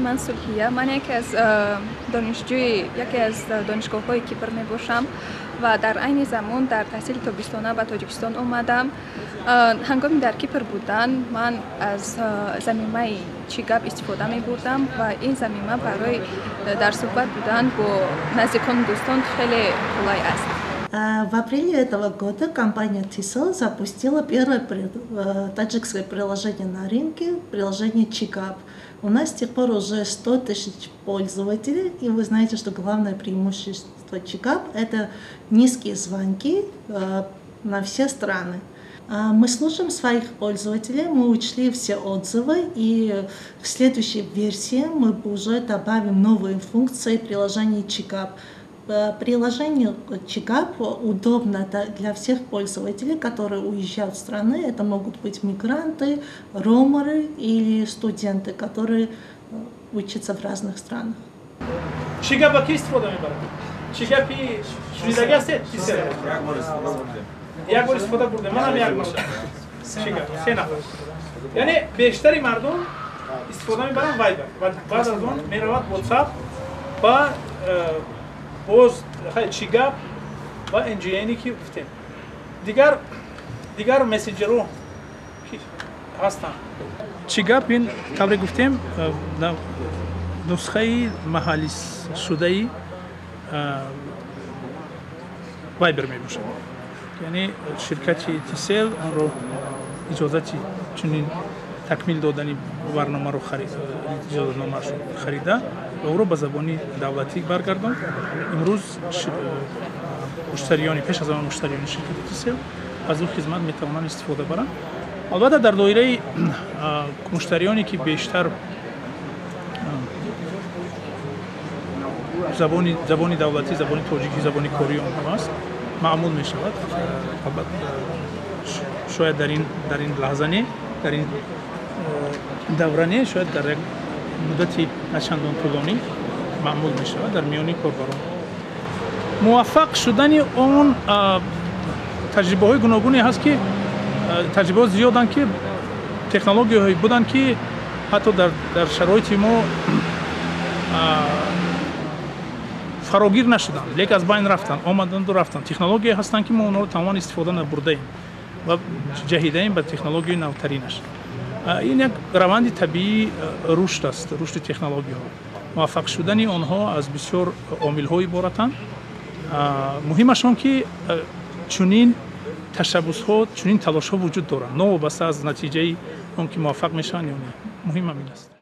من سلحیه. من یکی از دانشگاه‌های کیپر میباشم و در عین زمان در تحصیل تابستانه به تاجیکستان آمدم. هنگامی در کیپر بودن من از ضمیمه چیگاب استفاده می بردم و این ضمیمه برای در صحبت بودن با نزدیکان دوستان خیلی قوی است. В апреле этого года компания TESL запустила первое таджикское приложение на рынке, приложение Чигап. У нас с тех пор уже 100 тысяч пользователей, и вы знаете, что главное преимущество Чигап – это низкие звонки на все страны. Мы слушаем своих пользователей, мы учли все отзывы, и в следующей версии мы уже добавим новые функции приложения Чигап. Приложение Чигап удобно для всех пользователей, которые уезжают в страны. Это могут быть мигранты, ромеры или студенты, которые учатся в разных странах. Чигап какие строды мы берем? Чигап и шридагасте? Я говорю, строда будет. Манам я говорю. Чигап, все нафас. Yani beşteri mardum istifaده میبرن وایبر و بعد از اون میرود واتساپ با باز چیگاب و NGN که گفتیم دیگر مسیجرو هستن. چیگاب این طوری گفتیم نسخه محلی شده وایبر میباشه. یعنی شرکت تیسل آن رو اجازتی چنین تکمیل دادنی برنامه رو خریده و او رو به زبانی دولتی برگرداند. امروز مشتریانی پیش از آن مشتریان شرکت تیسل از او خدمت میتوانند استفاده برند. البته در دایره مشتریانی که بیشتر زبانی دولتی، زبانی تاجیکی، زبانی کوری آنها است معمول می شود. البته شاید در این لحظه نه، در این دورانه شاید در یک مدتی نچندان طولانی معمول می شود در میان کاربران. موفق شدن اون تجربه های گوناگونی هست که تجربه زیادن که تکنولوژی هایی بودن که حتی در شرایط ما فراگیر نشدن، لیکن از بین رفتن، آمدند و رفتن. تکنولوژی هستن که ما اونها رو تمام استفاده نبرده ایم و جهیده ایم به تکنولوژی نوترینش. این یک روند طبیعی رشد است، رشد تکنولوژی ها. موفق شدن آنها از بسیار عامل های عبارتند. مهمشون که چنین تشبس ها، چنین تلاش ها وجود دارند. نوابسته از نتیجه اون که موفق میشن یا نه. مهم همین است.